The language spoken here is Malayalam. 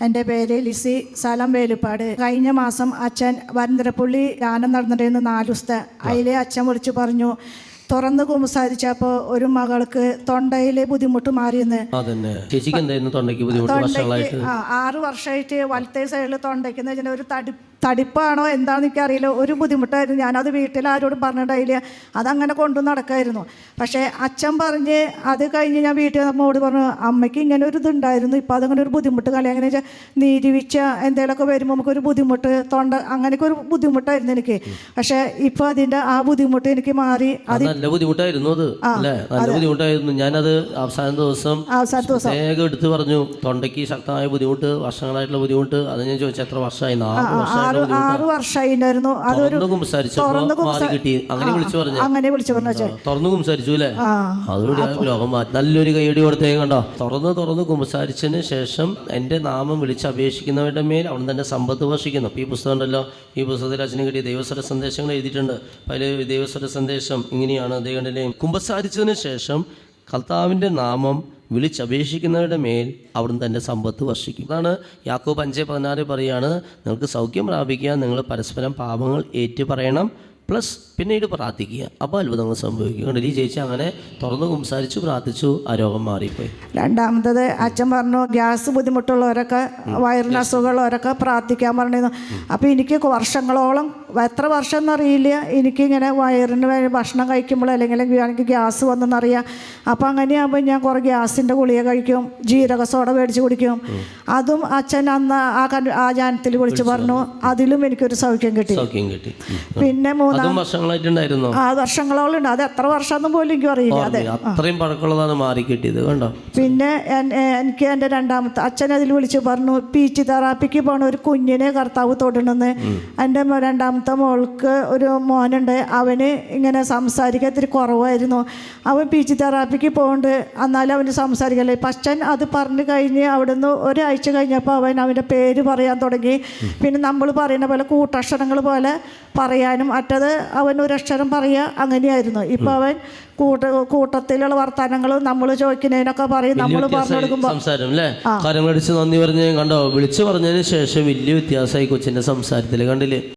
എൻ്റെ പേര് ലിസി, സ്ഥലം വേലുപ്പാട്. കഴിഞ്ഞ മാസം അച്ഛൻ വരന്തരപ്പള്ളി ധ്യാനം നടന്നിട്ടുണ്ടായിരുന്നു 4 ദിവസത്തെ. അതിലെ അച്ഛൻ വിളിച്ചു പറഞ്ഞു, തുറന്ന് കുമ്പസാരിച്ചപ്പോൾ ഒരു മകൾക്ക് തൊണ്ടയിലെ ബുദ്ധിമുട്ട് മാറിയെന്ന്. 6 വർഷമായിട്ട് വലത്തെ സൈഡിൽ തൊണ്ടയ്ക്കെന്ന് വെച്ചാൽ ഒരു തടിപ്പാണോ എന്താണെന്ന് എനിക്കറിയില്ല, ഒരു ബുദ്ധിമുട്ടായിരുന്നു. ഞാനത് വീട്ടിൽ ആരോടും പറഞ്ഞിട്ടായില്ല, അതങ്ങനെ കൊണ്ടു നടക്കായിരുന്നു. പക്ഷേ അച്ഛൻ പറഞ്ഞ് അത് കഴിഞ്ഞ് ഞാൻ വീട്ടിൽ അമ്മോട് പറഞ്ഞു, അമ്മയ്ക്ക് ഇങ്ങനെ ഒരു ഇതുണ്ടായിരുന്നു, ഇപ്പോൾ അതങ്ങനെ ഒരു ബുദ്ധിമുട്ട് കളി. അങ്ങനെ വെച്ചാൽ നീരിവിച്ച എന്തെങ്കിലുമൊക്കെ വരുമ്പോൾ നമുക്കൊരു ബുദ്ധിമുട്ട്, തൊണ്ട അങ്ങനെയൊക്കെ ഒരു ബുദ്ധിമുട്ടായിരുന്നു എനിക്ക്. പക്ഷേ ഇപ്പോൾ അതിൻ്റെ ആ ബുദ്ധിമുട്ട് എനിക്ക് മാറി. അത് നല്ല ബുദ്ധിമുട്ടായിരുന്നു, അത് നല്ല ബുദ്ധിമുട്ടായിരുന്നു. ഞാനത് അവസാന ദിവസം വേഗം എടുത്ത് പറഞ്ഞു, തൊണ്ടയ്ക്ക് ശക്തമായ ബുദ്ധിമുട്ട്, വർഷങ്ങളായിട്ടുള്ള ബുദ്ധിമുട്ട്. അത് ഞാൻ ചോദിച്ചു എത്ര വർഷമായി? 6 വർഷമായി ഉണ്ടായിരുന്നു. അതൊരു അങ്ങനെ വിളിച്ചു പറഞ്ഞു തുറന്നു കുമ്പസാരിച്ചു അല്ലേ? അതുകൂടി ലോകം മാറ്റി. നല്ലൊരു കൈയടി കൊടുത്തേ കണ്ടോ. തുറന്ന് കുമ്പസാരിച്ചതിന് ശേഷം എൻ്റെ നാമം വിളിച്ച് അപേക്ഷിക്കുന്നവരുടെ മേൽ അവിടെ തന്നെ സമ്പത്ത് വർഷിക്കുന്നു. ഈ പുസ്തകം ഉണ്ടല്ലോ, ഈ പുസ്തകത്തിൽ അച്ഛന് കിട്ടിയ ദൈവസ്വര സന്ദേശങ്ങൾ എഴുതിയിട്ടുണ്ട്. അതിൽ ദൈവസ്വര സന്ദേശം ഇങ്ങനെയാണ്, ദൈവത്തിലെ കുമ്പസാരിച്ചതിന് ശേഷം കർത്താവിൻ്റെ നാമം വിളിച്ചപേക്ഷിക്കുന്നവരുടെ മേൽ അവിടുന്ന് തൻ്റെ സമ്പത്ത് വർഷിക്കും. അതാണ് യാക്കോബ് 5:16 പറയുകയാണ്, നിങ്ങൾക്ക് സൗഖ്യം പ്രാപിക്കുക, നിങ്ങൾ പരസ്പരം പാപങ്ങൾ ഏറ്റുപറയണം, പ്ലസ് പിന്നീട് പ്രാർത്ഥിക്കുക, അപ്പോൾ അത്ഭുതങ്ങൾ സംഭവിക്കും. ഈ ചേച്ചി അങ്ങനെ തുറന്ന് കുമ്പസാരിച്ചു, പ്രാർത്ഥിച്ചു, ആ രോഗം മാറിപ്പോയി. രണ്ടാമത്തത് അച്ഛൻ പറഞ്ഞു, ഗ്യാസ് ബുദ്ധിമുട്ടുള്ളവരൊക്കെ, വയറിന് അസുഖമുള്ളവരൊക്കെ പ്രാർത്ഥിക്കാൻ പറഞ്ഞിരുന്നു. അപ്പോൾ എനിക്ക് വർഷങ്ങളോളം, എത്ര വർഷം എന്നറിയില്ല, എനിക്കിങ്ങനെ വയറിന് ഭക്ഷണം കഴിക്കുമ്പോൾ അല്ലെങ്കിൽ എനിക്ക് ഗ്യാസ് വന്നെന്നറിയാം. അപ്പോൾ അങ്ങനെയാകുമ്പോൾ ഞാൻ കുറേ ഗ്യാസിൻ്റെ ഗുളിക കഴിക്കും, ജീരക സോഡ മേടിച്ച് കുടിക്കും. അതും അച്ഛൻ അന്ന് ആ ജാനത്തിൽ വിളിച്ച് പറഞ്ഞു, അതിലും എനിക്കൊരു സൗഖ്യം കിട്ടി. പിന്നെ വർഷങ്ങളോളം ഉണ്ട്, അത് എത്ര വർഷം പോലും എനിക്ക് അറിയില്ല. അതെ, അത്രയും പഴക്കമുള്ളതാണ് മാറി കിട്ടിയത് കണ്ടോ. പിന്നെ എനിക്ക് എൻ്റെ രണ്ടാമത്തെ അച്ഛൻ അതിൽ വിളിച്ച് പറഞ്ഞു, പീച്ച് തെറാപ്പിക്ക് പോണ ഒരു കുഞ്ഞിനെ കർത്താവ് തൊടണമെന്ന്. എൻ്റെ രണ്ടാമത്തെ മോൾക്ക് ഒരു മോനുണ്ട്, അവന് ഇങ്ങനെ സംസാരിക്കാൻ ഇത്തിരി കുറവായിരുന്നു. അവൻ പീച്ച് തെറാപ്പിക്ക് പോകുന്നുണ്ട്, എന്നാലും അവന് സംസാരിക്കല്ലേ. ഇപ്പം അച്ഛൻ അത് പറഞ്ഞു കഴിഞ്ഞ് അവിടുന്ന് ഒരാഴ്ച കഴിഞ്ഞപ്പോൾ അവൻ്റെ പേര് പറയാൻ തുടങ്ങി. പിന്നെ നമ്മൾ പറയുന്ന പോലെ കൂട്ടക്ഷരങ്ങൾ പോലെ പറയാനും, മറ്റത് അവൻ ഒരു അക്ഷരം പറയുക, അങ്ങനെയായിരുന്നു. ഇപ്പം അവൻ കൂട്ടത്തിലുള്ള വർത്തമാനങ്ങളും നമ്മൾ ചോദിക്കുന്നതിനൊക്കെ പറയും. നമ്മൾ പറഞ്ഞു കൊടുക്കുമ്പോൾ സംസാരം അല്ലേ, കാര്യങ്ങളടിച്ച് നന്ദി പറഞ്ഞ് കണ്ടോ, വിളിച്ചു പറഞ്ഞതിന് ശേഷം വലിയ വ്യത്യാസമായി കൊച്ചിൻ്റെ സംസാരത്തിൽ, കണ്ടില്ലേ?